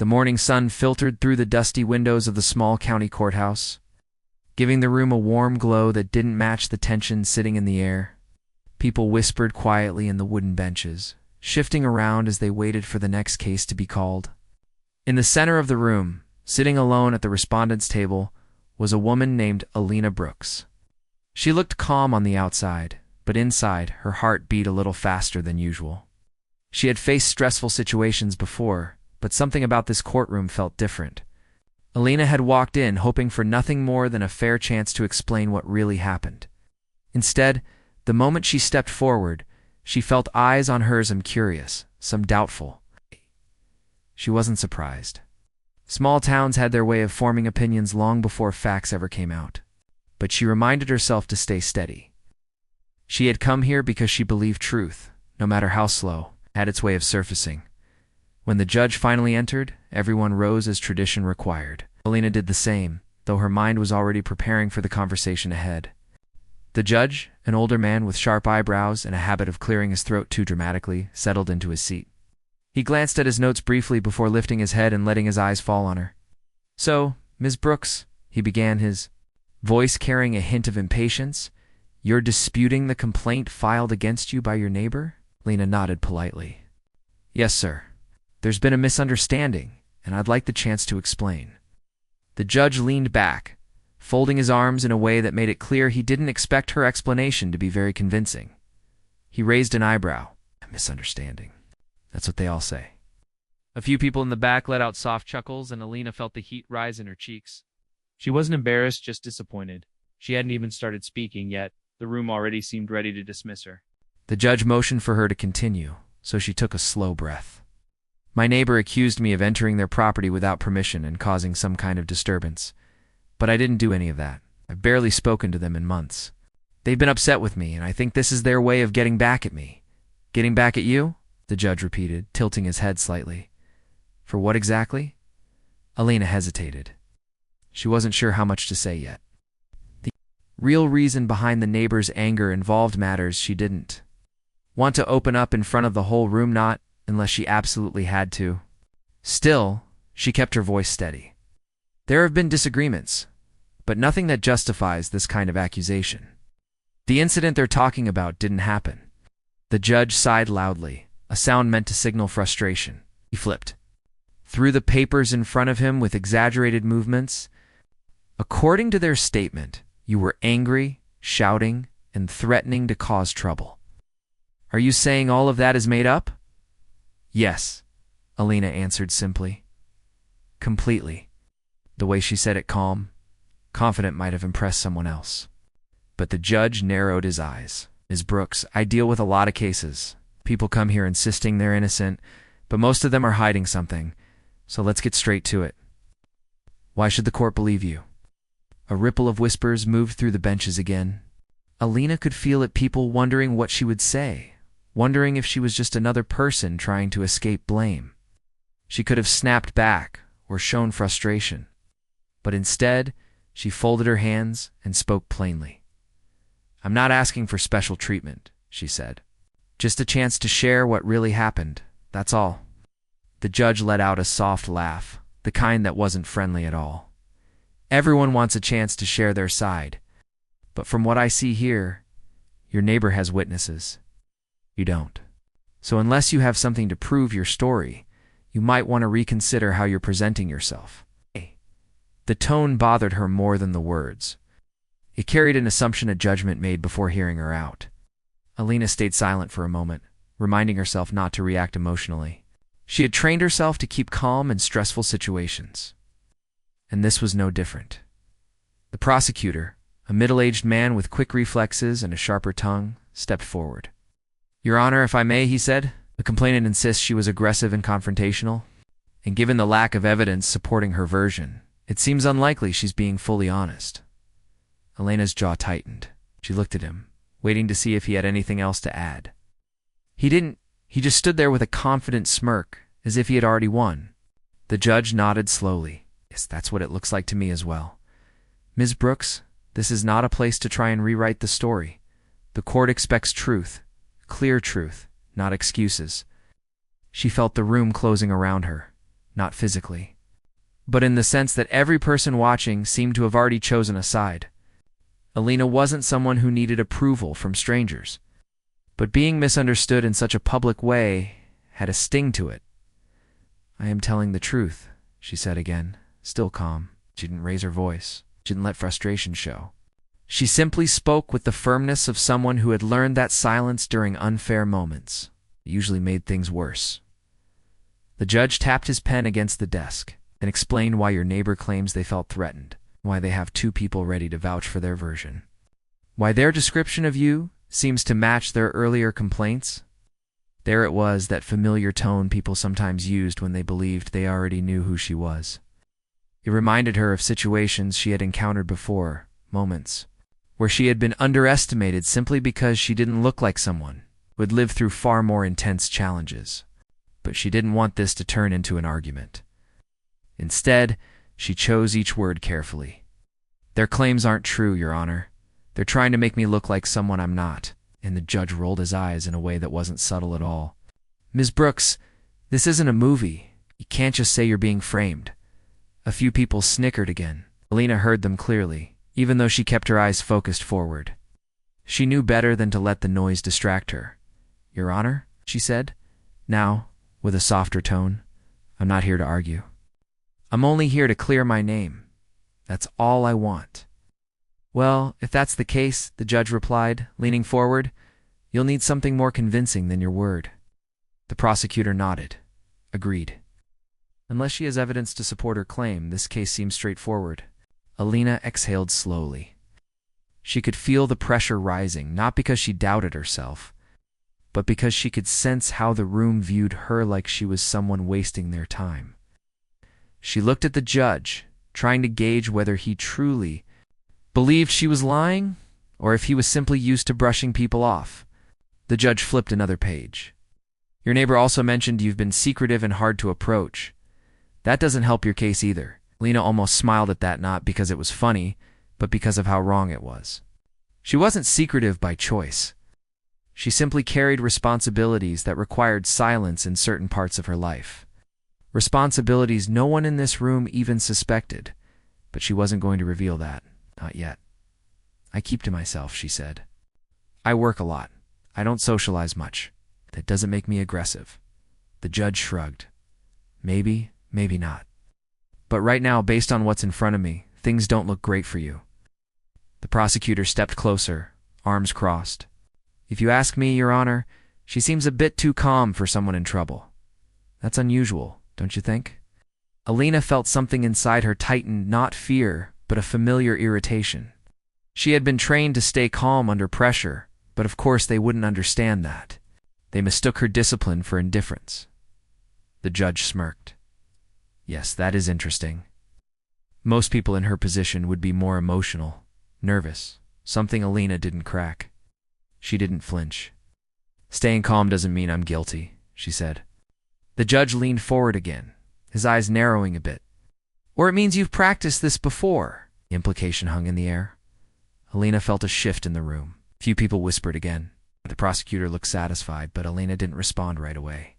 The morning sun filtered through the dusty windows of the small county courthouse, giving the room a warm glow that didn't match the tension sitting in the air. People whispered quietly in the wooden benches, shifting around as they waited for the next case to be called. In the center of the room, sitting alone at the respondent's table, was a woman named Alina Brooks. She looked calm on the outside, but inside, her heart beat a little faster than usual. She had faced stressful situations before, but something about this courtroom felt different. Alina had walked in hoping for nothing more than a fair chance to explain what really happened. Instead, the moment she stepped forward, she felt eyes on hers, some curious, some doubtful. She wasn't surprised. Small towns had their way of forming opinions long before facts ever came out. But she reminded herself to stay steady. She had come here because she believed truth, no matter how slow, had its way of surfacing. When the judge finally entered, everyone rose as tradition required. Alina did the same, though her mind was already preparing for the conversation ahead. The judge, an older man with sharp eyebrows and a habit of clearing his throat too dramatically, settled into his seat. He glanced at his notes briefly before lifting his head and letting his eyes fall on her. "So, Ms. Brooks," he began, his voice carrying a hint of impatience, "you're disputing the complaint filed against you by your neighbor?" Lena nodded politely. "Yes, sir. There's been a misunderstanding, and I'd like the chance to explain." The judge leaned back, folding his arms in a way that made it clear he didn't expect her explanation to be very convincing. He raised an eyebrow. "A misunderstanding. That's what they all say." A few people in the back let out soft chuckles, and Alina felt the heat rise in her cheeks. She wasn't embarrassed, just disappointed. She hadn't even started speaking yet. The room already seemed ready to dismiss her. The judge motioned for her to continue, so she took a slow breath. "My neighbor accused me of entering their property without permission and causing some kind of disturbance. But I didn't do any of that. I've barely spoken to them in months. They've been upset with me, and I think this is their way of getting back at me." "Getting back at you?" the judge repeated, tilting his head slightly. "For what exactly?" Alina hesitated. She wasn't sure how much to say yet. The real reason behind the neighbor's anger involved matters she didn't want to open up in front of the whole room, not unless she absolutely had to. Still, she kept her voice steady. "There have been disagreements, but nothing that justifies this kind of accusation. The incident they're talking about didn't happen." The judge sighed loudly, a sound meant to signal frustration. He flipped through the papers in front of him with exaggerated movements. "According to their statement, you were angry, shouting, and threatening to cause trouble. Are you saying all of that is made up?" "Yes," Alina answered simply. "Completely." The way she said it calm, confident might have impressed someone else. But the judge narrowed his eyes. "Ms. Brooks, I deal with a lot of cases. People come here insisting they're innocent, but most of them are hiding something. So let's get straight to it. Why should the court believe you?" A ripple of whispers moved through the benches again. Alina could feel it, people wondering what she would say, wondering if she was just another person trying to escape blame. She could have snapped back or shown frustration. But instead, she folded her hands and spoke plainly. "I'm not asking for special treatment," she said. "Just a chance to share what really happened, that's all." The judge let out a soft laugh, the kind that wasn't friendly at all. "Everyone wants a chance to share their side. But from what I see here, your neighbor has witnesses. You don't. So unless you have something to prove your story, you might want to reconsider how you're presenting yourself." The tone bothered her more than the words. It carried an assumption a judgment made before hearing her out. Alina stayed silent for a moment, reminding herself not to react emotionally. She had trained herself to keep calm in stressful situations. And this was no different. The prosecutor, a middle-aged man with quick reflexes and a sharper tongue, stepped forward. "Your Honor, if I may," he said. "The complainant insists she was aggressive and confrontational, and given the lack of evidence supporting her version, it seems unlikely she's being fully honest." Elena's jaw tightened. She looked at him, waiting to see if he had anything else to add. He didn't. He just stood there with a confident smirk, as if he had already won. The judge nodded slowly. "Yes, that's what it looks like to me as well. Ms. Brooks, this is not a place to try and rewrite the story. The court expects truth, clear truth, not excuses." She felt the room closing around her, not physically, but in the sense that every person watching seemed to have already chosen a side. Alina wasn't someone who needed approval from strangers, but being misunderstood in such a public way had a sting to it. "I am telling the truth," she said again, still calm. She didn't raise her voice. She didn't let frustration show. She simply spoke with the firmness of someone who had learned that silence during unfair moments usually made things worse. The judge tapped his pen against the desk and explained why your neighbor claims they felt threatened, why they have two people ready to vouch for their version, why their description of you seems to match their earlier complaints. There it was, that familiar tone people sometimes used when they believed they already knew who she was. It reminded her of situations she had encountered before, moments where she had been underestimated simply because she didn't look like someone who had lived through far more intense challenges. But she didn't want this to turn into an argument. Instead, she chose each word carefully. "Their claims aren't true, Your Honor. They're trying to make me look like someone I'm not." And the judge rolled his eyes in a way that wasn't subtle at all. "Ms. Brooks, this isn't a movie. You can't just say you're being framed." A few people snickered again. Alina heard them clearly, even though she kept her eyes focused forward. She knew better than to let the noise distract her. "Your Honor," she said, now with a softer tone, "I'm not here to argue. I'm only here to clear my name. That's all I want." "Well, if that's the case," the judge replied, leaning forward, "you'll need something more convincing than your word." The prosecutor nodded. "Agreed. Unless she has evidence to support her claim, this case seems straightforward." Alina exhaled slowly. She could feel the pressure rising, not because she doubted herself, but because she could sense how the room viewed her, like she was someone wasting their time. She looked at the judge, trying to gauge whether he truly believed she was lying, or if he was simply used to brushing people off. The judge flipped another page. "Your neighbor also mentioned you've been secretive and hard to approach. That doesn't help your case either." Lena almost smiled at that, not because it was funny, but because of how wrong it was. She wasn't secretive by choice. She simply carried responsibilities that required silence in certain parts of her life. Responsibilities no one in this room even suspected, but she wasn't going to reveal that. Not yet. "I keep to myself," she said. "I work a lot. I don't socialize much. That doesn't make me aggressive." The judge shrugged. "Maybe, maybe not. But right now, based on what's in front of me, things don't look great for you." The prosecutor stepped closer, arms crossed. "If you ask me, Your Honor, she seems a bit too calm for someone in trouble. That's unusual, don't you think?" Alina felt something inside her tighten, not fear, but a familiar irritation. She had been trained to stay calm under pressure, but of course they wouldn't understand that. They mistook her discipline for indifference. The judge smirked. "Yes, that is interesting. Most people in her position would be more emotional, nervous, something Alina didn't crack." She didn't flinch. "Staying calm doesn't mean I'm guilty," she said. The judge leaned forward again, his eyes narrowing a bit. "Or it means you've practiced this before." The implication hung in the air. Alina felt a shift in the room. Few people whispered again. The prosecutor looked satisfied, but Alina didn't respond right away.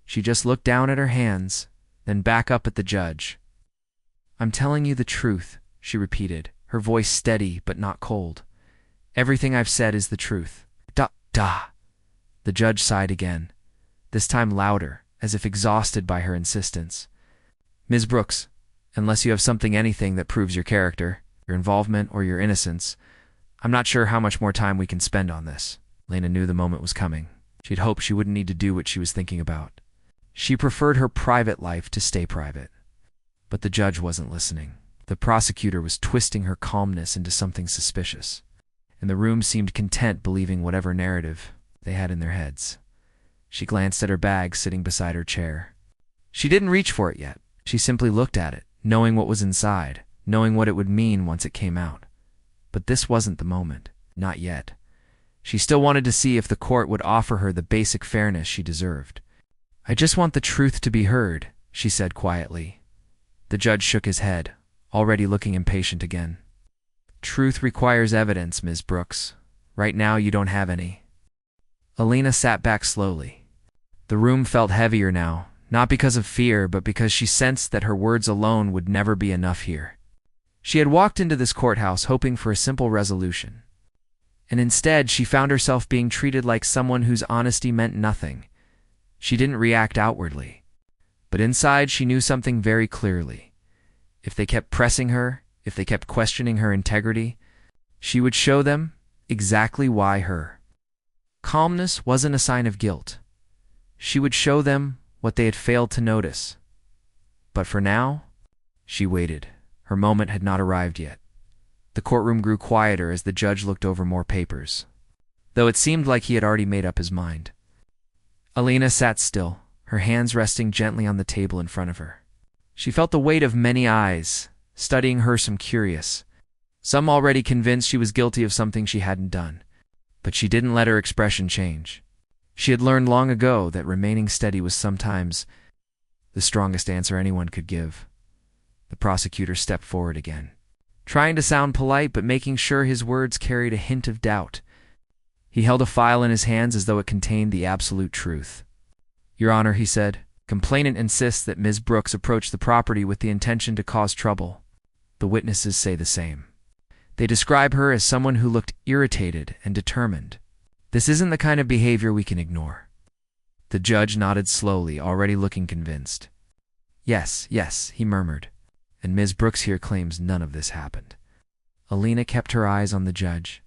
She just looked down at her hands, then back up at the judge. "I'm telling you the truth," she repeated, her voice steady but not cold. "Everything I've said is the truth." Da. The judge sighed again, this time louder, as if exhausted by her insistence. "Ms. Brooks, unless you have anything that proves your character, your involvement, or your innocence, I'm not sure how much more time we can spend on this." Lena knew the moment was coming. She'd hoped she wouldn't need to do what she was thinking about. She preferred her private life to stay private. But the judge wasn't listening. The prosecutor was twisting her calmness into something suspicious, and the room seemed content believing whatever narrative they had in their heads. She glanced at her bag sitting beside her chair. She didn't reach for it yet. She simply looked at it, knowing what was inside, knowing what it would mean once it came out. But this wasn't the moment. Not yet. She still wanted to see if the court would offer her the basic fairness she deserved. "I just want the truth to be heard," she said quietly. The judge shook his head, already looking impatient again. "Truth requires evidence, Ms. Brooks. Right now you don't have any." Alina sat back slowly. The room felt heavier now, not because of fear, but because she sensed that her words alone would never be enough here. She had walked into this courthouse hoping for a simple resolution, and instead she found herself being treated like someone whose honesty meant nothing. She didn't react outwardly, but inside she knew something very clearly. If they kept pressing her, if they kept questioning her integrity, she would show them exactly why her calmness wasn't a sign of guilt. She would show them what they had failed to notice. But for now, she waited. Her moment had not arrived yet. The courtroom grew quieter as the judge looked over more papers, though it seemed like he had already made up his mind. Alina sat still, her hands resting gently on the table in front of her. She felt the weight of many eyes, studying her, some curious, some already convinced she was guilty of something she hadn't done. But she didn't let her expression change. She had learned long ago that remaining steady was sometimes the strongest answer anyone could give. The prosecutor stepped forward again, trying to sound polite but making sure his words carried a hint of doubt. He held a file in his hands as though it contained the absolute truth. "Your Honor," he said, "complainant insists that Ms. Brooks approached the property with the intention to cause trouble. The witnesses say the same. They describe her as someone who looked irritated and determined. This isn't the kind of behavior we can ignore." The judge nodded slowly, already looking convinced. Yes, he murmured. "And Ms. Brooks here claims none of this happened." Alina kept her eyes on the judge.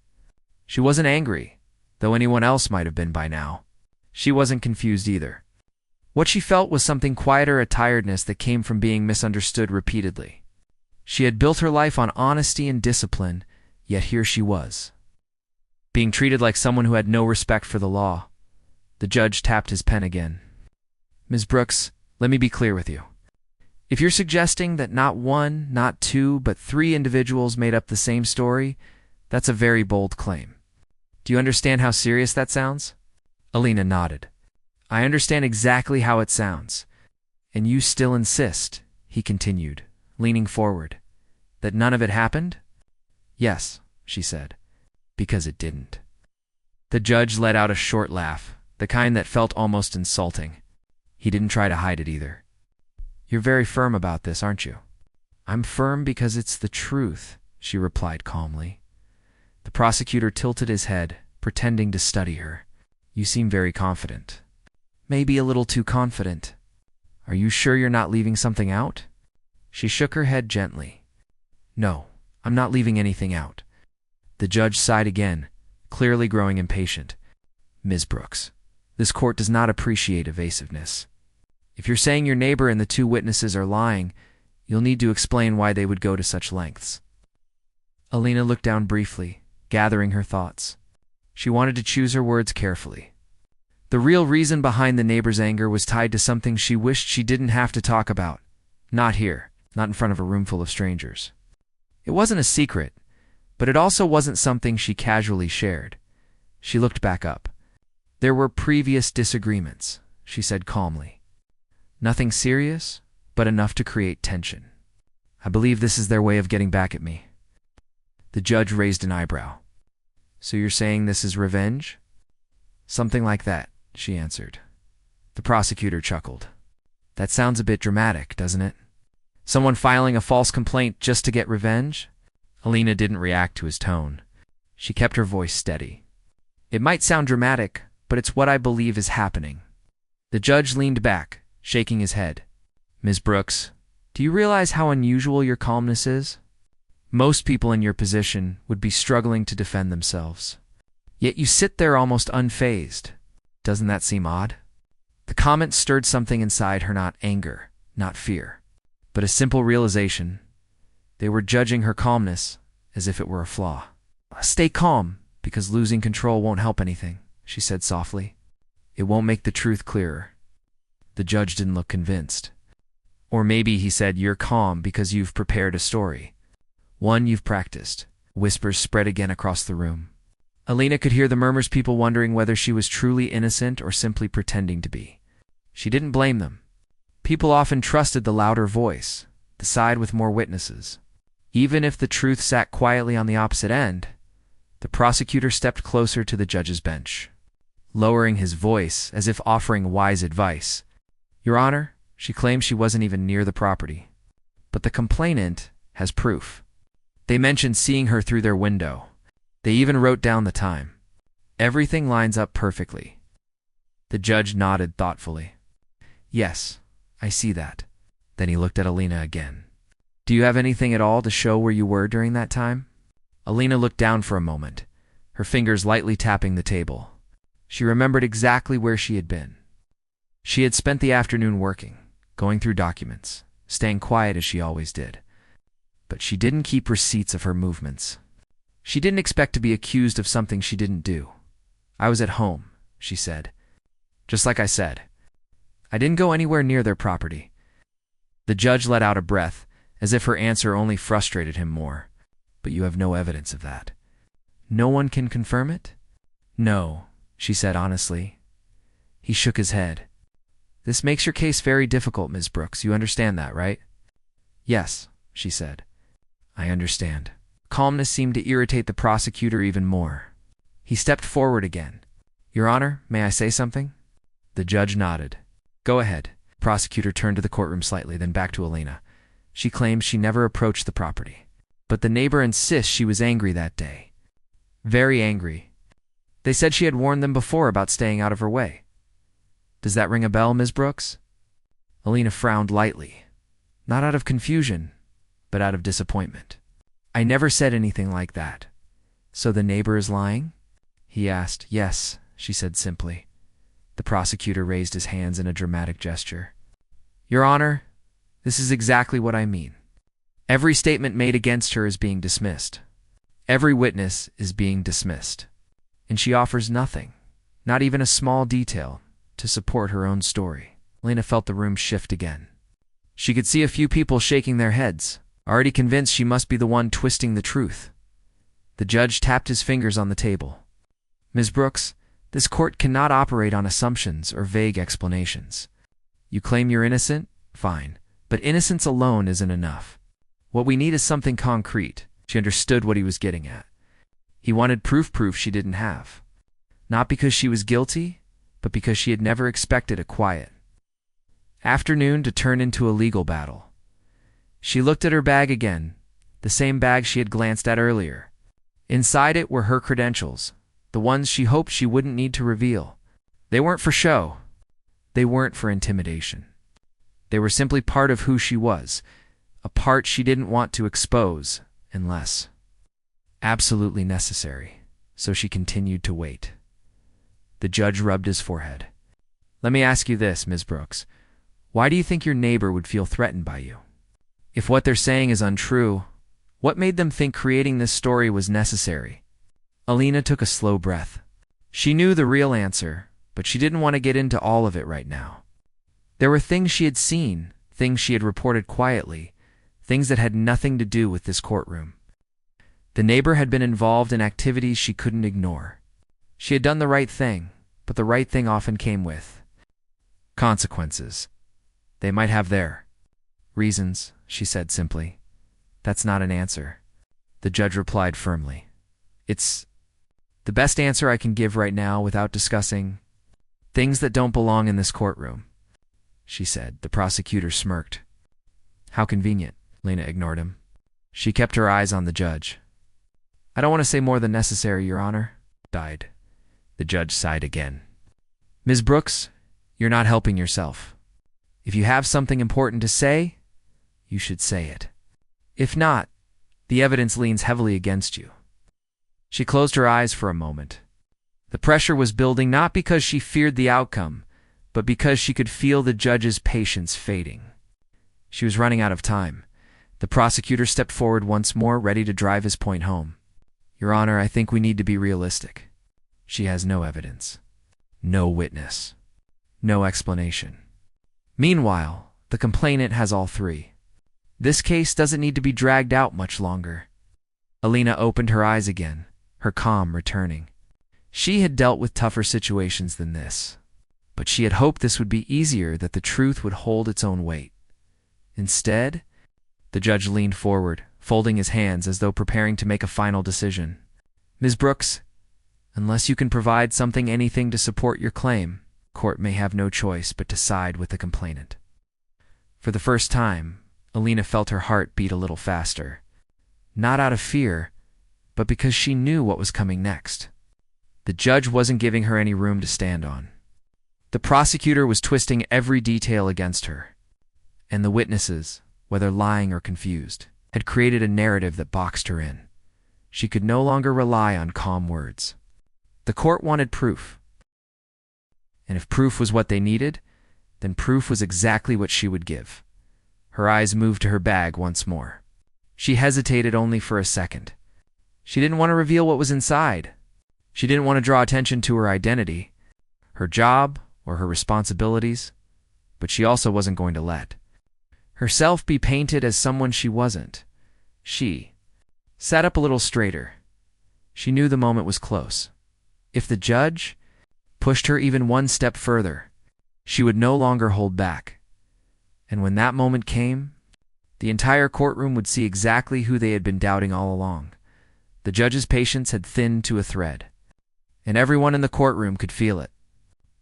She wasn't angry, though anyone else might have been by now. She wasn't confused either. What she felt was something quieter, a tiredness that came from being misunderstood repeatedly. She had built her life on honesty and discipline, yet here she was, being treated like someone who had no respect for the law. The judge tapped his pen again. "Ms. Brooks, let me be clear with you. If you're suggesting that not one, not two, but 3 individuals made up the same story, that's a very bold claim. Do you understand how serious that sounds?" Alina nodded. "I understand exactly how it sounds. And you still insist," he continued, leaning forward, "that none of it happened?" "Yes," she said, "because it didn't." The judge let out a short laugh, the kind that felt almost insulting. He didn't try to hide it either. "You're very firm about this, aren't you?" "I'm firm because it's the truth," she replied calmly. The prosecutor tilted his head, pretending to study her. "You seem very confident." "Maybe a little too confident." "Are you sure you're not leaving something out?" She shook her head gently. "No, I'm not leaving anything out." The judge sighed again, clearly growing impatient. "Ms. Brooks, this court does not appreciate evasiveness. If you're saying your neighbor and the 2 witnesses are lying, you'll need to explain why they would go to such lengths." Alina looked down briefly, gathering her thoughts. She wanted to choose her words carefully. The real reason behind the neighbor's anger was tied to something she wished she didn't have to talk about. Not here, not in front of a room full of strangers. It wasn't a secret, but it also wasn't something she casually shared. She looked back up. "There were previous disagreements," she said calmly. "Nothing serious, but enough to create tension. I believe this is their way of getting back at me." The judge raised an eyebrow. "So you're saying this is revenge?" "Something like that," she answered. The prosecutor chuckled. "That sounds a bit dramatic, doesn't it? Someone filing a false complaint just to get revenge?" Alina didn't react to his tone. She kept her voice steady. "It might sound dramatic, but it's what I believe is happening." The judge leaned back, shaking his head. "Ms. Brooks, do you realize how unusual your calmness is? Most people in your position would be struggling to defend themselves. Yet you sit there almost unfazed. Doesn't that seem odd?" The comment stirred something inside her, not anger, not fear, but a simple realization. They were judging her calmness as if it were a flaw. "Stay calm, because losing control won't help anything," she said softly. "It won't make the truth clearer." The judge didn't look convinced. "Or maybe," he said, "you're calm because you've prepared a story. One you've practiced." Whispers spread again across the room. Alina could hear the murmurs, people wondering whether she was truly innocent or simply pretending to be. She didn't blame them. People often trusted the louder voice, the side with more witnesses. Even if the truth sat quietly on the opposite end, the prosecutor stepped closer to the judge's bench, lowering his voice as if offering wise advice. Your Honor, she claims she wasn't even near the property. But the complainant has proof. They mentioned seeing her through their window. They even wrote down the time. Everything lines up perfectly. The judge nodded thoughtfully. Yes, I see that. Then he looked at Alina again. Do you have anything at all to show where you were during that time? Alina looked down for a moment, her fingers lightly tapping the table. She remembered exactly where she had been. She had spent the afternoon working, going through documents, staying quiet as she always did. But she didn't keep receipts of her movements. She didn't expect to be accused of something she didn't do. I was at home, she said. Just like I said. I didn't go anywhere near their property. The judge let out a breath, as if her answer only frustrated him more. But you have no evidence of that. No one can confirm it? No, she said honestly. He shook his head. This makes your case very difficult, Ms. Brooks. You understand that, right? Yes, she said. I understand. Calmness seemed to irritate the prosecutor even more. He stepped forward again. Your Honor, may I say something? The judge nodded. Go ahead. The prosecutor turned to the courtroom slightly, then back to Alina. She claims she never approached the property. But the neighbor insists she was angry that day. Very angry. They said she had warned them before about staying out of her way. Does that ring a bell, Ms. Brooks? Alina frowned lightly. Not out of confusion, but out of disappointment. I never said anything like that. So the neighbor is lying? He asked. Yes, she said simply. The prosecutor raised his hands in a dramatic gesture. Your Honor, this is exactly what I mean. Every statement made against her is being dismissed. Every witness is being dismissed. And she offers nothing, not even a small detail, to support her own story. Alina felt the room shift again. She could see a few people shaking their heads, already convinced she must be the one twisting the truth. The judge tapped his fingers on the table. Ms. Brooks, this court cannot operate on assumptions or vague explanations. You claim you're innocent? Fine. But innocence alone isn't enough. What we need is something concrete. She understood what he was getting at. He wanted proof she didn't have. Not because she was guilty, but because she had never expected a quiet afternoon to turn into a legal battle. She looked at her bag again, the same bag she had glanced at earlier. Inside it were her credentials, the ones she hoped she wouldn't need to reveal. They weren't for show. They weren't for intimidation. They were simply part of who she was, a part she didn't want to expose unless absolutely necessary. So she continued to wait. The judge rubbed his forehead. Let me ask you this, Ms. Brooks. Why do you think your neighbor would feel threatened by you? If what they're saying is untrue, what made them think creating this story was necessary? Alina took a slow breath. She knew the real answer, but she didn't want to get into all of it right now. There were things she had seen, things she had reported quietly, things that had nothing to do with this courtroom. The neighbor had been involved in activities she couldn't ignore. She had done the right thing, but the right thing often came with consequences. They might have their reasons, she said simply. That's not an answer. The judge replied firmly. It's the best answer I can give right now without discussing things that don't belong in this courtroom, she said. The prosecutor smirked. How convenient. Lena ignored him. She kept her eyes on the judge. I don't want to say more than necessary, Your Honor. Died. The judge sighed again. Ms. Brooks, you're not helping yourself. If you have something important to say, you should say it. If not, the evidence leans heavily against you. She closed her eyes for a moment. The pressure was building not because she feared the outcome, but because she could feel the judge's patience fading. She was running out of time. The prosecutor stepped forward once more, ready to drive his point home. Your Honor, I think we need to be realistic. She has no evidence, no witness, no explanation. Meanwhile, the complainant has all three. This case doesn't need to be dragged out much longer. Alina opened her eyes again, her calm returning. She had dealt with tougher situations than this, but she had hoped this would be easier, that the truth would hold its own weight. Instead, the judge leaned forward, folding his hands as though preparing to make a final decision. Ms. Brooks, unless you can provide anything to support your claim, court may have no choice but to side with the complainant. For the first time, Alina felt her heart beat a little faster, not out of fear, but because she knew what was coming next. The judge wasn't giving her any room to stand on. The prosecutor was twisting every detail against her, and the witnesses, whether lying or confused, had created a narrative that boxed her in. She could no longer rely on calm words. The court wanted proof. And if proof was what they needed, then proof was exactly what she would give. Her eyes moved to her bag once more. She hesitated only for a second. She didn't want to reveal what was inside. She didn't want to draw attention to her identity, her job, or her responsibilities, but she also wasn't going to let herself be painted as someone she wasn't. She sat up a little straighter. She knew the moment was close. If the judge pushed her even one step further, she would no longer hold back. And when that moment came, the entire courtroom would see exactly who they had been doubting all along. The judge's patience had thinned to a thread, and everyone in the courtroom could feel it.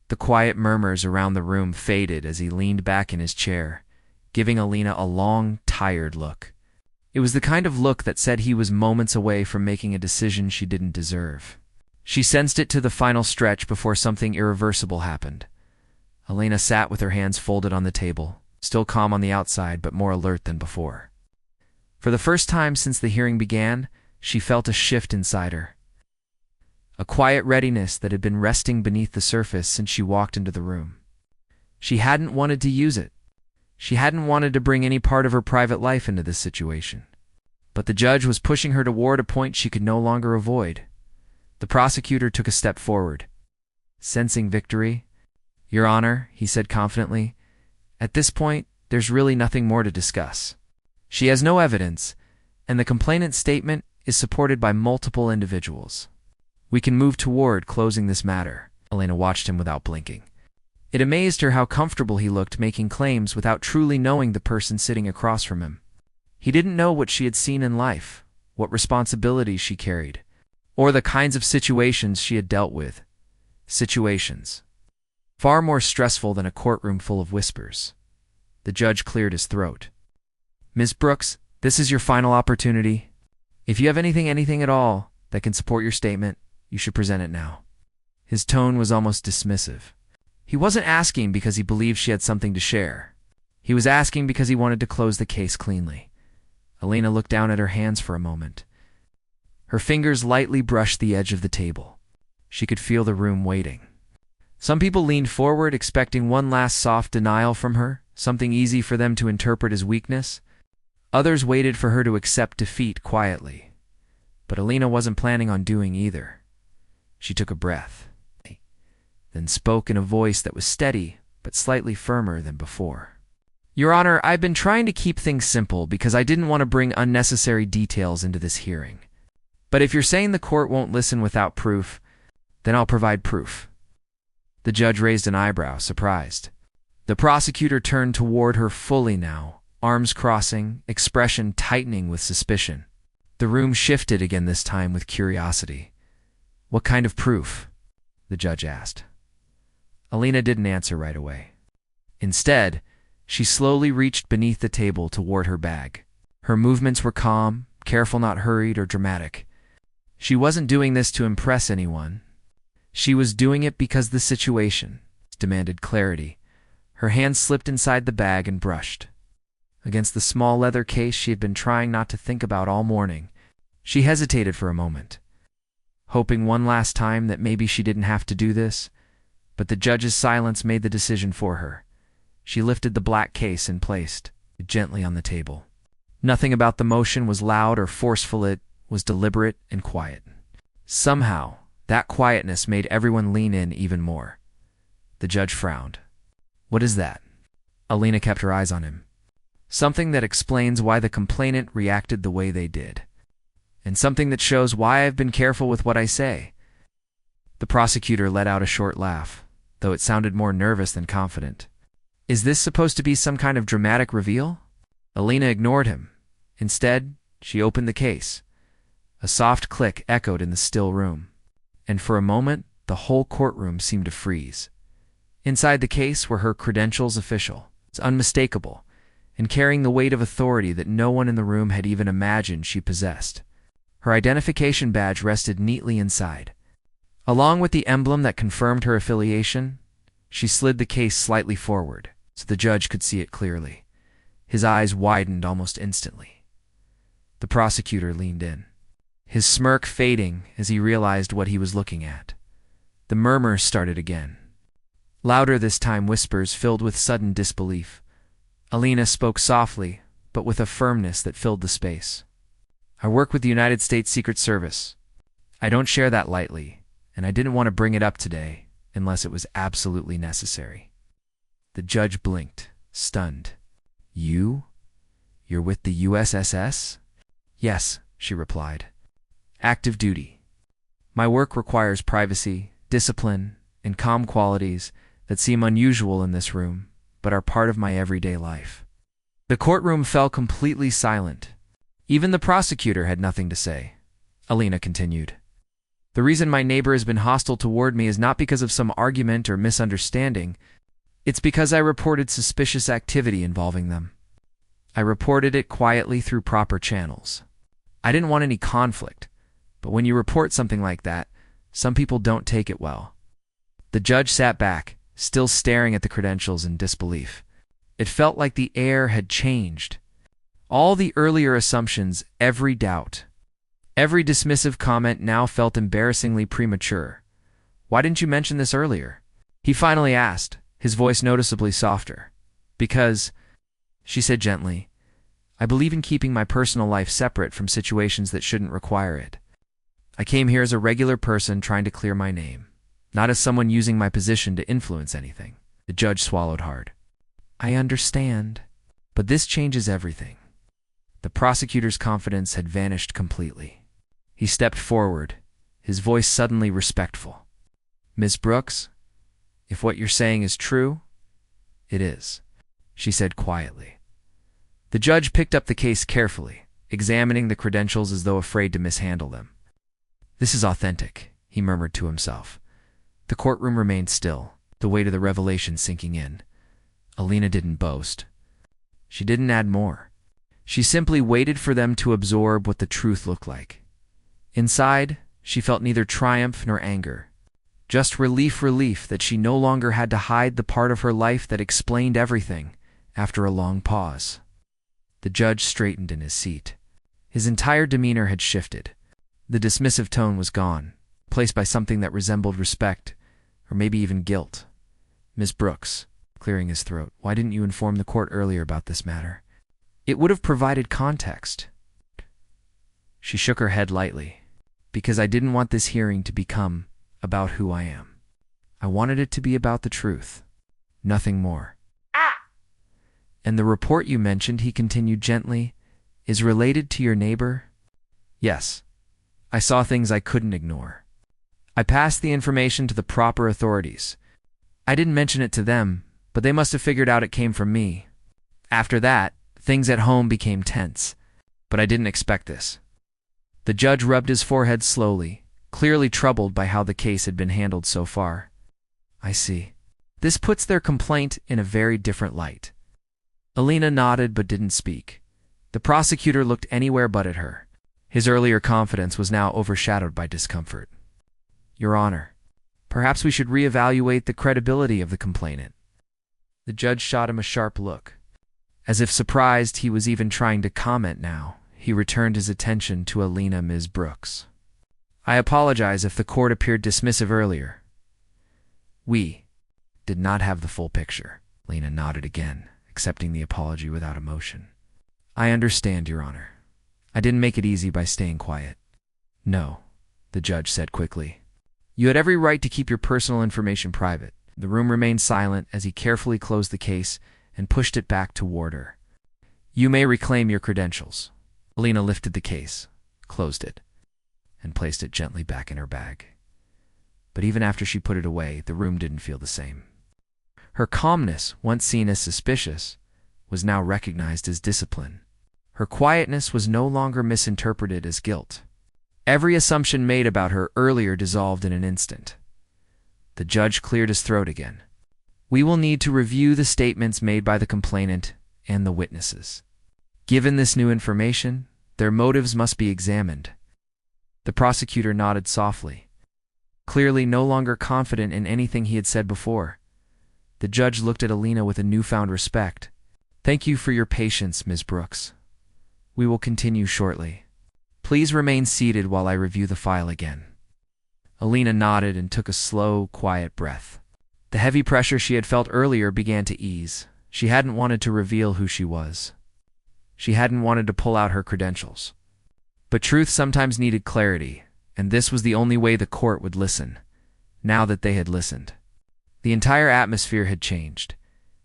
The quiet murmurs around the room faded as he leaned back in his chair, giving Alina a long, tired look. It was the kind of look that said he was moments away from making a decision she didn't deserve. She sensed it to the final stretch before something irreversible happened. Alina sat with her hands folded on the table, still calm on the outside but more alert than before. For the first time since the hearing began, she felt a shift inside her. A quiet readiness that had been resting beneath the surface since she walked into the room. She hadn't wanted to use it. She hadn't wanted to bring any part of her private life into this situation. But the judge was pushing her toward a point she could no longer avoid. The prosecutor took a step forward. Sensing victory, "Your Honor," he said confidently, "at this point, there's really nothing more to discuss. She has no evidence, and the complainant's statement is supported by multiple individuals. We can move toward closing this matter." Alina watched him without blinking. It amazed her how comfortable he looked making claims without truly knowing the person sitting across from him. He didn't know what she had seen in life, what responsibilities she carried, or the kinds of situations she had dealt with. Situations far more stressful than a courtroom full of whispers. The judge cleared his throat. "Ms. Brooks, this is your final opportunity. If you have anything at all that can support your statement, you should present it now." His tone was almost dismissive. He wasn't asking because he believed she had something to share. He was asking because he wanted to close the case cleanly. Alina looked down at her hands for a moment. Her fingers lightly brushed the edge of the table. She could feel the room waiting. Some people leaned forward, expecting one last soft denial from her, something easy for them to interpret as weakness. Others waited for her to accept defeat quietly. But Alina wasn't planning on doing either. She took a breath, then spoke in a voice that was steady but slightly firmer than before. "Your Honor, I've been trying to keep things simple because I didn't want to bring unnecessary details into this hearing. But if you're saying the court won't listen without proof, then I'll provide proof." The judge raised an eyebrow, surprised. The prosecutor turned toward her fully now, arms crossing, expression tightening with suspicion. The room shifted again, this time with curiosity. "What kind of proof?" the judge asked. Alina didn't answer right away. Instead, she slowly reached beneath the table toward her bag. Her movements were calm, careful, not hurried or dramatic. She wasn't doing this to impress anyone. She was doing it because the situation demanded clarity. Her hand slipped inside the bag and brushed against the small leather case she had been trying not to think about all morning. She hesitated for a moment, hoping one last time that maybe she didn't have to do this, but the judge's silence made the decision for her. She lifted the black case and placed it gently on the table. Nothing about the motion was loud or forceful. It was deliberate and quiet. Somehow, that quietness made everyone lean in even more. The judge frowned. "What is that?" Alina kept her eyes on him. "Something that explains why the complainant reacted the way they did. And something that shows why I've been careful with what I say." The prosecutor let out a short laugh, though it sounded more nervous than confident. "Is this supposed to be some kind of dramatic reveal?" Alina ignored him. Instead, she opened the case. A soft click echoed in the still room, and for a moment, the whole courtroom seemed to freeze. Inside the case were her credentials official, unmistakable, and carrying the weight of authority that no one in the room had even imagined she possessed. Her identification badge rested neatly inside. Along with the emblem that confirmed her affiliation, she slid the case slightly forward so the judge could see it clearly. His eyes widened almost instantly. The prosecutor leaned in, his smirk fading as he realized what he was looking at. The murmurs started again. Louder this time, whispers filled with sudden disbelief. Alina spoke softly, but with a firmness that filled the space. I work with the United States Secret Service. I don't share that lightly, and I didn't want to bring it up today unless it was absolutely necessary. The judge blinked, stunned. You're with the USSS? Yes, she replied. Active duty. My work requires privacy, discipline, and calm qualities that seem unusual in this room, but are part of my everyday life. The courtroom fell completely silent. Even the prosecutor had nothing to say. Alina continued. The reason my neighbor has been hostile toward me is not because of some argument or misunderstanding. It's because I reported suspicious activity involving them. I reported it quietly through proper channels. I didn't want any conflict, but when you report something like that, some people don't take it well. The judge sat back, still staring at the credentials in disbelief. It felt like the air had changed. All the earlier assumptions, every doubt, every dismissive comment now felt embarrassingly premature. Why didn't you mention this earlier? He finally asked, his voice noticeably softer. Because, she said gently, I believe in keeping my personal life separate from situations that shouldn't require it. I came here as a regular person trying to clear my name, not as someone using my position to influence anything. The judge swallowed hard. I understand, but this changes everything. The prosecutor's confidence had vanished completely. He stepped forward, his voice suddenly respectful. Miss Brooks, if what you're saying is true, it is, she said quietly. The judge picked up the case carefully, examining the credentials as though afraid to mishandle them. This is authentic, he murmured to himself. The courtroom remained still, the weight of the revelation sinking in. Alina didn't boast. She didn't add more. She simply waited for them to absorb what the truth looked like. Inside, she felt neither triumph nor anger. Just relief that she no longer had to hide the part of her life that explained everything after a long pause. The judge straightened in his seat. His entire demeanor had shifted. The dismissive tone was gone, replaced by something that resembled respect, or maybe even guilt. Miss Brooks, clearing his throat, why didn't you inform the court earlier about this matter? It would have provided context. She shook her head lightly. Because I didn't want this hearing to become about who I am. I wanted it to be about the truth. Nothing more. And the report you mentioned, he continued gently, is related to your neighbor? Yes. I saw things I couldn't ignore. I passed the information to the proper authorities. I didn't mention it to them, but they must have figured out it came from me. After that, things at home became tense, but I didn't expect this. The judge rubbed his forehead slowly, clearly troubled by how the case had been handled so far. I see. This puts their complaint in a very different light. Alina nodded but didn't speak. The prosecutor looked anywhere but at her. His earlier confidence was now overshadowed by discomfort. Your Honor, perhaps we should reevaluate the credibility of the complainant. The judge shot him a sharp look. As if surprised he was even trying to comment now, he returned his attention to Alina Ms. Brooks. I apologize if the court appeared dismissive earlier. We did not have the full picture. Alina nodded again, accepting the apology without emotion. I understand, Your Honor. I didn't make it easy by staying quiet. No, the judge said quickly. You had every right to keep your personal information private. The room remained silent as he carefully closed the case and pushed it back toward her. You may reclaim your credentials. Alina lifted the case, closed it, and placed it gently back in her bag. But even after she put it away, the room didn't feel the same. Her calmness, once seen as suspicious, was now recognized as discipline. Her quietness was no longer misinterpreted as guilt. Every assumption made about her earlier dissolved in an instant. The judge cleared his throat again. We will need to review the statements made by the complainant and the witnesses. Given this new information, their motives must be examined. The prosecutor nodded softly, clearly no longer confident in anything he had said before. The judge looked at Alina with a newfound respect. "Thank you for your patience, Ms. Brooks. We will continue shortly. Please remain seated while I review the file again." Alina nodded and took a slow, quiet breath. The heavy pressure she had felt earlier began to ease. She hadn't wanted to reveal who she was. She hadn't wanted to pull out her credentials. But truth sometimes needed clarity, and this was the only way the court would listen, now that they had listened. The entire atmosphere had changed.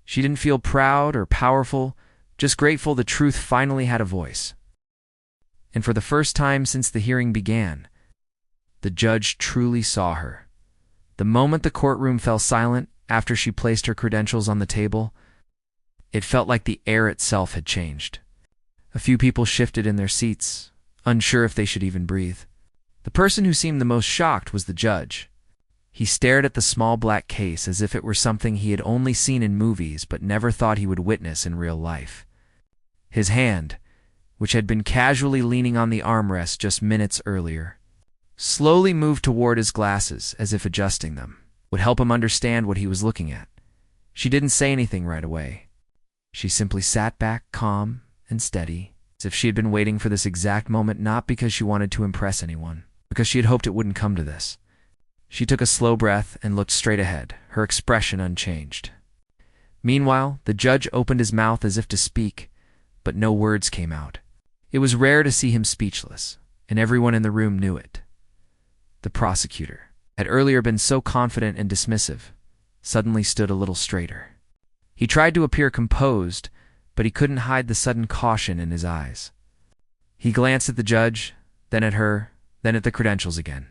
She didn't feel proud or powerful, just grateful the truth finally had a voice. And for the first time since the hearing began, the judge truly saw her. The moment the courtroom fell silent after she placed her credentials on the table, it felt like the air itself had changed. A few people shifted in their seats, unsure if they should even breathe. The person who seemed the most shocked was the judge. He stared at the small black case as if it were something he had only seen in movies but never thought he would witness in real life. His hand, which had been casually leaning on the armrest just minutes earlier, slowly moved toward his glasses as if adjusting them would help him understand what he was looking at. She didn't say anything right away. She simply sat back, calm and steady, as if she had been waiting for this exact moment, not because she wanted to impress anyone, because she had hoped it wouldn't come to this. She took a slow breath and looked straight ahead, her expression unchanged. Meanwhile, the judge opened his mouth as if to speak, but no words came out. It was rare to see him speechless, and everyone in the room knew it. The prosecutor had earlier been so confident and dismissive, suddenly stood a little straighter. He tried to appear composed, but he couldn't hide the sudden caution in his eyes. He glanced at the judge, then at her, then at the credentials again,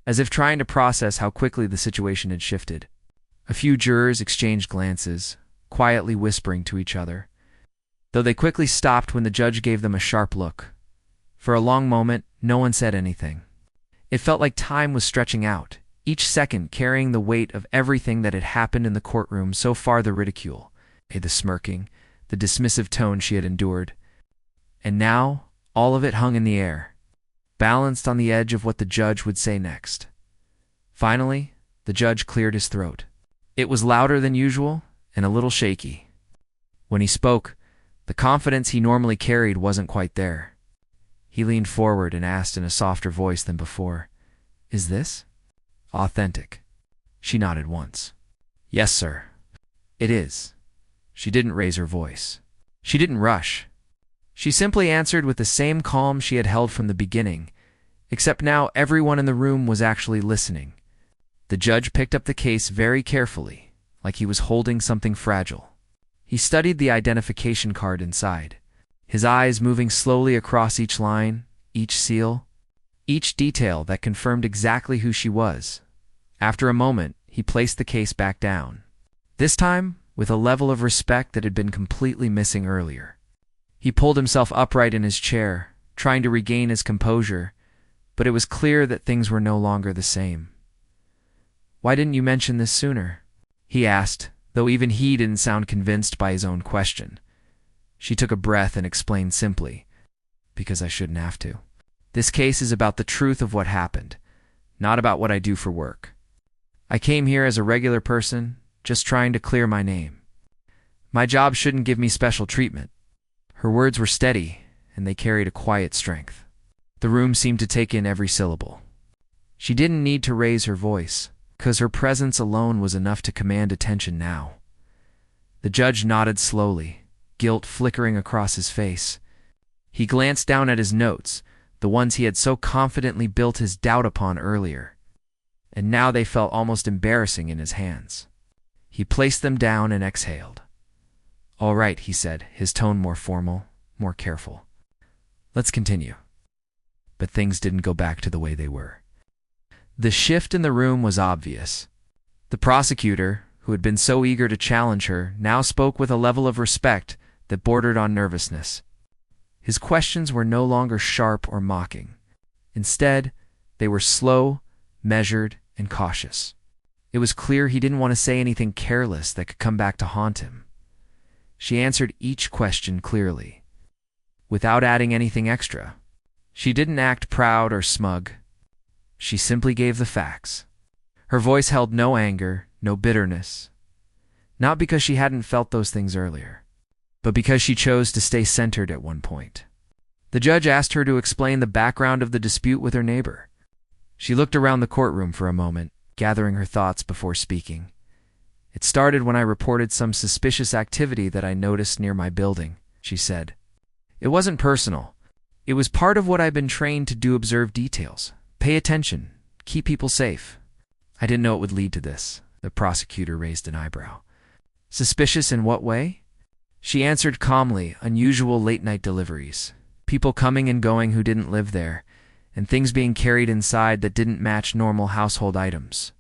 as if trying to process how quickly the situation had shifted. A few jurors exchanged glances, quietly whispering to each other, though they quickly stopped when the judge gave them a sharp look. For a long moment, no one said anything. It felt like time was stretching out, each second carrying the weight of everything that had happened in the courtroom so far: the ridicule, the smirking, the dismissive tone she had endured. And now, all of it hung in the air, balanced on the edge of what the judge would say next. Finally, the judge cleared his throat. It was louder than usual and a little shaky. When he spoke, the confidence he normally carried wasn't quite there. He leaned forward and asked in a softer voice than before, "Is this authentic?" She nodded once. "Yes, sir. It is." She didn't raise her voice. She didn't rush. She simply answered with the same calm she had held from the beginning, except now everyone in the room was actually listening. The judge picked up the case very carefully, like he was holding something fragile. He studied the identification card inside, his eyes moving slowly across each line, each seal, each detail that confirmed exactly who she was. After a moment, he placed the case back down, this time with a level of respect that had been completely missing earlier. He pulled himself upright in his chair, trying to regain his composure, but it was clear that things were no longer the same. "Why didn't you mention this sooner?" he asked, though even he didn't sound convinced by his own question. She took a breath and explained simply, "Because I shouldn't have to. This case is about the truth of what happened, not about what I do for work. I came here as a regular person, just trying to clear my name. My job shouldn't give me special treatment." Her words were steady, and they carried a quiet strength. The room seemed to take in every syllable. She didn't need to raise her voice, because her presence alone was enough to command attention now. The judge nodded slowly, guilt flickering across his face. He glanced down at his notes, the ones he had so confidently built his doubt upon earlier, and now they felt almost embarrassing in his hands. He placed them down and exhaled. "All right," he said, his tone more formal, more careful. "Let's continue." But things didn't go back to the way they were. The shift in the room was obvious. The prosecutor, who had been so eager to challenge her, now spoke with a level of respect that bordered on nervousness. His questions were no longer sharp or mocking. Instead, they were slow, measured, and cautious. It was clear he didn't want to say anything careless that could come back to haunt him. She answered each question clearly, without adding anything extra. She didn't act proud or smug. She simply gave the facts. Her voice held no anger, no bitterness. Not because she hadn't felt those things earlier, but because she chose to stay centered at one point. The judge asked her to explain the background of the dispute with her neighbor. She looked around the courtroom for a moment, gathering her thoughts before speaking. "It started when I reported some suspicious activity that I noticed near my building," she said. "It wasn't personal. It was part of what I've been trained to do: observe details, pay attention, keep people safe." "I didn't know it would lead to this." The prosecutor raised an eyebrow. "Suspicious in what way?" She answered calmly: "Unusual late-night deliveries, people coming and going who didn't live there, and things being carried inside that didn't match normal household items.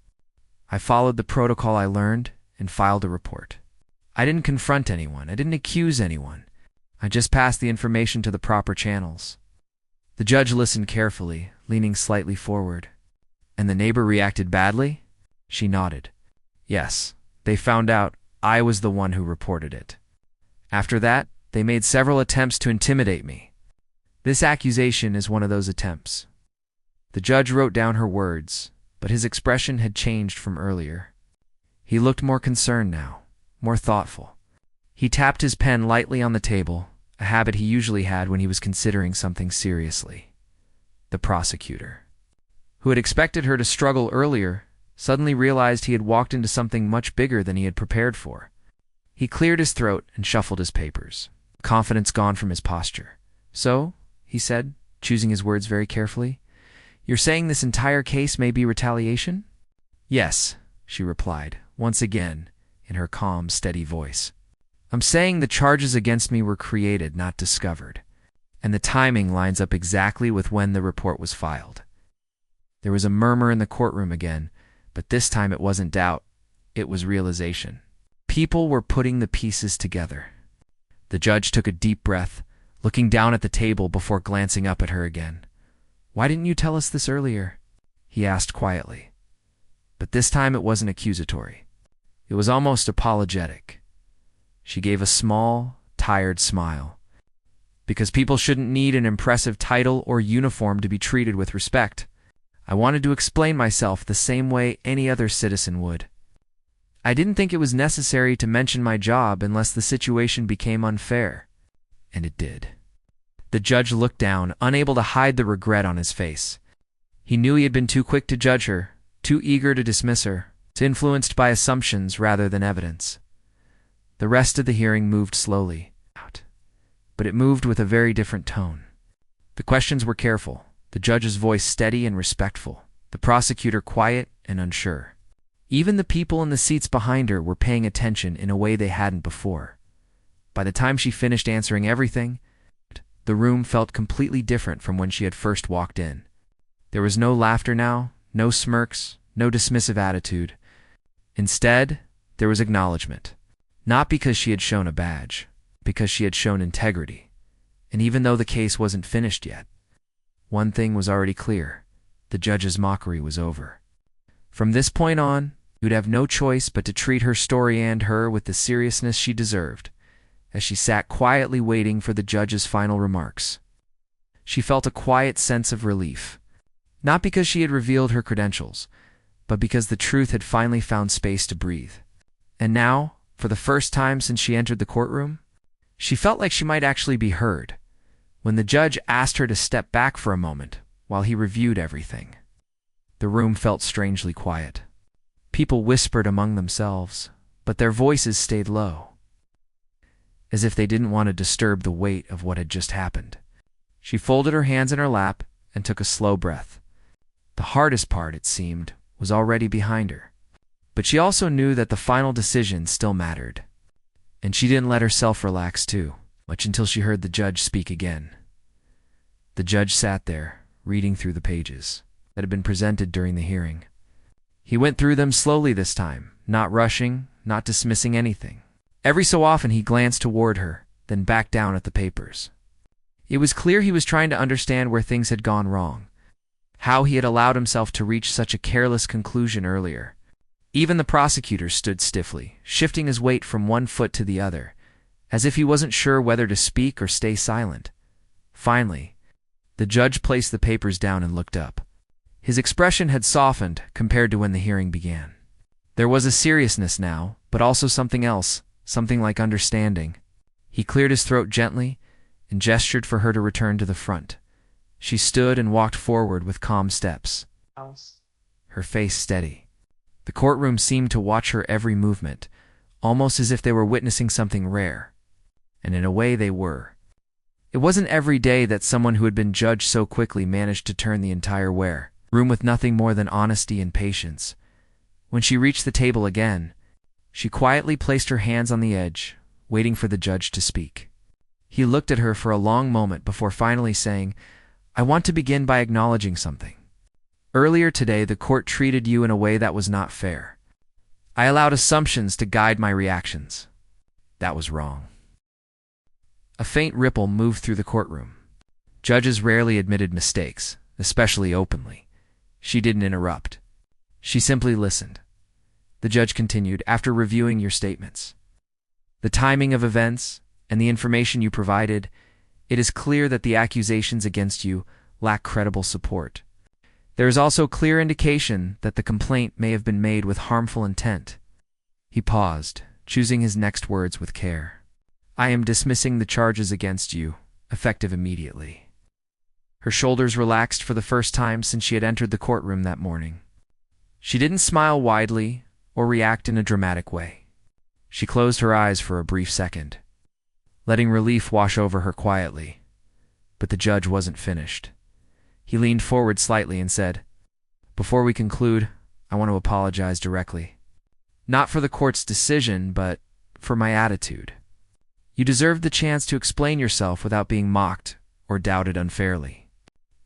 I followed the protocol I learned and filed a report. I didn't confront anyone. I didn't accuse anyone. I just passed the information to the proper channels." The judge listened carefully, leaning slightly forward. "And the neighbor reacted badly?" She nodded. "Yes, they found out I was the one who reported it. After that, they made several attempts to intimidate me. This accusation is one of those attempts." The judge wrote down her words, but his expression had changed from earlier. He looked more concerned now, more thoughtful. He tapped his pen lightly on the table, a habit he usually had when he was considering something seriously. The prosecutor, who had expected her to struggle earlier, suddenly realized he had walked into something much bigger than he had prepared for. He cleared his throat and shuffled his papers, confidence gone from his posture. "So," he said, choosing his words very carefully, "you're saying this entire case may be retaliation?" "Yes," she replied, once again, in her calm, steady voice. "I'm saying the charges against me were created, not discovered, and the timing lines up exactly with when the report was filed." There was a murmur in the courtroom again, but this time it wasn't doubt, it was realization. People were putting the pieces together. The judge took a deep breath, looking down at the table before glancing up at her again. "Why didn't you tell us this earlier?" he asked quietly. But this time it wasn't accusatory. It was almost apologetic. She gave a small, tired smile. "Because people shouldn't need an impressive title or uniform to be treated with respect. I wanted to explain myself the same way any other citizen would. I didn't think it was necessary to mention my job unless the situation became unfair. And it did." The judge looked down, unable to hide the regret on his face. He knew he had been too quick to judge her, too eager to dismiss her, too influenced by assumptions rather than evidence. The rest of the hearing moved slowly out, but it moved with a very different tone. The questions were careful, the judge's voice steady and respectful, the prosecutor quiet and unsure. Even the people in the seats behind her were paying attention in a way they hadn't before. By the time she finished answering everything, the room felt completely different from when she had first walked in. There was no laughter now, no smirks, no dismissive attitude. Instead, there was acknowledgement. Not because she had shown a badge, because she had shown integrity. And even though the case wasn't finished yet, one thing was already clear: the judge's mockery was over. From this point on, you'd have no choice but to treat her story and her with the seriousness she deserved. As she sat quietly waiting for the judge's final remarks, she felt a quiet sense of relief. Not because she had revealed her credentials, but because the truth had finally found space to breathe. And now, for the first time since she entered the courtroom, she felt like she might actually be heard. When the judge asked her to step back for a moment while he reviewed everything, the room felt strangely quiet. People whispered among themselves, but their voices stayed low, as if they didn't want to disturb the weight of what had just happened. She folded her hands in her lap and took a slow breath. The hardest part, it seemed, was already behind her. But she also knew that the final decision still mattered. And she didn't let herself relax too much until she heard the judge speak again. The judge sat there, reading through the pages that had been presented during the hearing. He went through them slowly this time, not rushing, not dismissing anything. Every so often he glanced toward her, then back down at the papers. It was clear he was trying to understand where things had gone wrong, how he had allowed himself to reach such a careless conclusion earlier. Even the prosecutor stood stiffly, shifting his weight from one foot to the other, as if he wasn't sure whether to speak or stay silent. Finally, the judge placed the papers down and looked up. His expression had softened compared to when the hearing began. There was a seriousness now, but also something else, something like understanding. He cleared his throat gently and gestured for her to return to the front. She stood and walked forward with calm steps, her face steady. The courtroom seemed to watch her every movement, almost as if they were witnessing something rare. And in a way they were. It wasn't every day that someone who had been judged so quickly managed to turn the entire room with nothing more than honesty and patience. When she reached the table again, she quietly placed her hands on the edge, waiting for the judge to speak. He looked at her for a long moment before finally saying, "I want to begin by acknowledging something. Earlier today, the court treated you in a way that was not fair. I allowed assumptions to guide my reactions. That was wrong." A faint ripple moved through the courtroom. Judges rarely admitted mistakes, especially openly. She didn't interrupt. She simply listened. The judge continued, "After reviewing your statements, the timing of events, and the information you provided, it is clear that the accusations against you lack credible support. There is also clear indication that the complaint may have been made with harmful intent." He paused, choosing his next words with care. "I am dismissing the charges against you, effective immediately." Her shoulders relaxed for the first time since she had entered the courtroom that morning. She didn't smile widely or react in a dramatic way. She closed her eyes for a brief second, letting relief wash over her quietly. But the judge wasn't finished. He leaned forward slightly and said, "Before we conclude, I want to apologize directly. Not for the court's decision, but for my attitude. You deserved the chance to explain yourself without being mocked or doubted unfairly.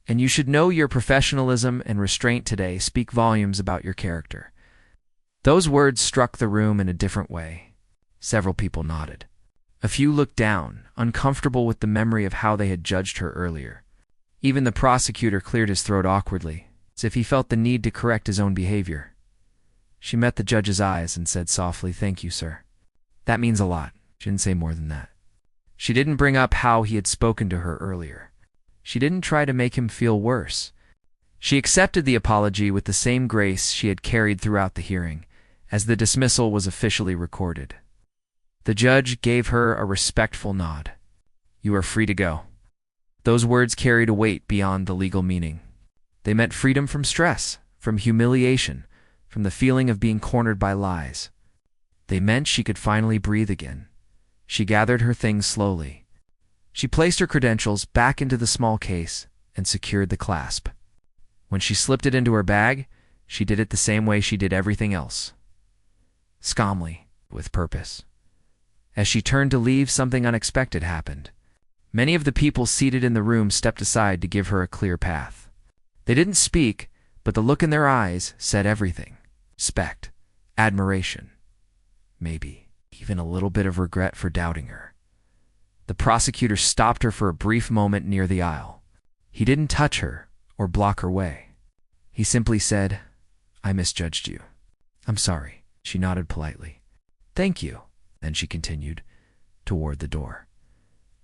And you should know your professionalism and restraint today speak volumes about your character." Those words struck the room in a different way. Several people nodded. A few looked down, uncomfortable with the memory of how they had judged her earlier. Even the prosecutor cleared his throat awkwardly, as if he felt the need to correct his own behavior. She met the judge's eyes and said softly, "Thank you, sir. That means a lot." She didn't say more than that. She didn't bring up how he had spoken to her earlier. She didn't try to make him feel worse. She accepted the apology with the same grace she had carried throughout the hearing, as the dismissal was officially recorded. The judge gave her a respectful nod. "You are free to go." Those words carried a weight beyond the legal meaning. They meant freedom from stress, from humiliation, from the feeling of being cornered by lies. They meant she could finally breathe again. She gathered her things slowly. She placed her credentials back into the small case and secured the clasp. When she slipped it into her bag, she did it the same way she did everything else. Calmly, with purpose. As she turned to leave, something unexpected happened. Many of the people seated in the room stepped aside to give her a clear path. They didn't speak, but the look in their eyes said everything. Respect, admiration, maybe even a little bit of regret for doubting her. The prosecutor stopped her for a brief moment near the aisle. He didn't touch her or block her way. He simply said, "I misjudged you. I'm sorry." She nodded politely. "Thank you." Then she continued, toward the door.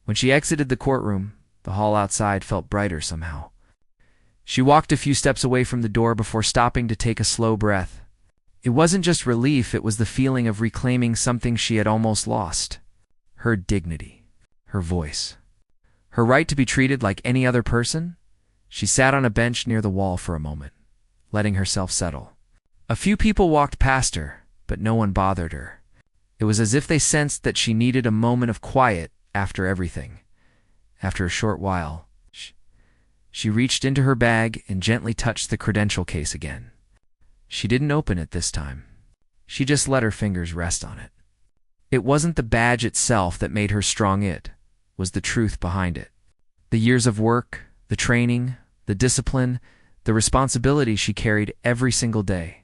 When she exited the courtroom, the hall outside felt brighter somehow. She walked a few steps away from the door before stopping to take a slow breath. It wasn't just relief, it was the feeling of reclaiming something she had almost lost. Her dignity, her voice, her right to be treated like any other person. She sat on a bench near the wall for a moment, letting herself settle. A few people walked past her, but no one bothered her. It was as if they sensed that she needed a moment of quiet after everything. After a short while, she reached into her bag and gently touched the credential case again. She didn't open it this time. She just let her fingers rest on it. It wasn't the badge itself that made her strong, it was the truth behind it. The years of work, the training, the discipline, the responsibility she carried every single day.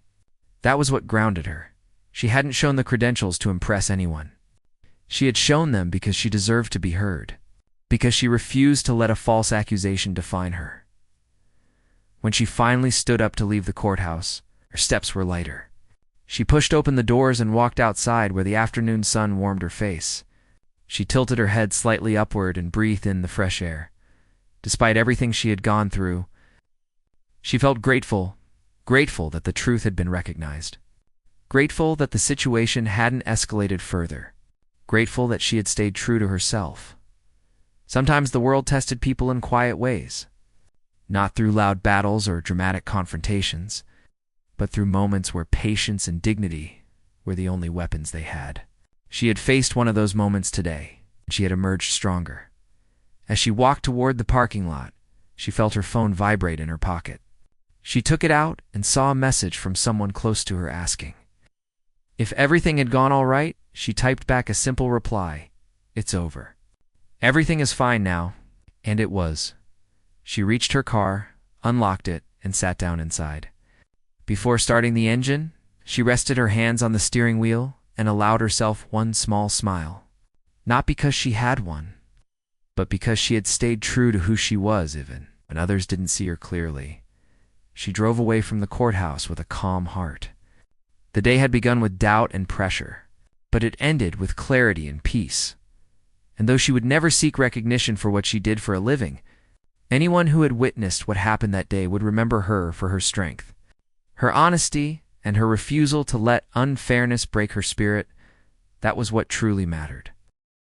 That was what grounded her. She hadn't shown the credentials to impress anyone. She had shown them because she deserved to be heard, because she refused to let a false accusation define her. When she finally stood up to leave the courthouse, her steps were lighter. She pushed open the doors and walked outside where the afternoon sun warmed her face. She tilted her head slightly upward and breathed in the fresh air. Despite everything she had gone through, she felt grateful that the truth had been recognized. Grateful that the situation hadn't escalated further. Grateful that she had stayed true to herself. Sometimes the world tested people in quiet ways, not through loud battles or dramatic confrontations, but through moments where patience and dignity were the only weapons they had. She had faced one of those moments today, and she had emerged stronger. As she walked toward the parking lot, she felt her phone vibrate in her pocket. She took it out and saw a message from someone close to her asking if everything had gone all right. She typed back a simple reply, "It's over. Everything is fine now," and it was. She reached her car, unlocked it, and sat down inside. Before starting the engine, she rested her hands on the steering wheel and allowed herself one small smile. Not because she had one, but because she had stayed true to who she was even when others didn't see her clearly. She drove away from the courthouse with a calm heart. The day had begun with doubt and pressure, but it ended with clarity and peace. And though she would never seek recognition for what she did for a living, anyone who had witnessed what happened that day would remember her for her strength, her honesty, and her refusal to let unfairness break her spirit. That was what truly mattered.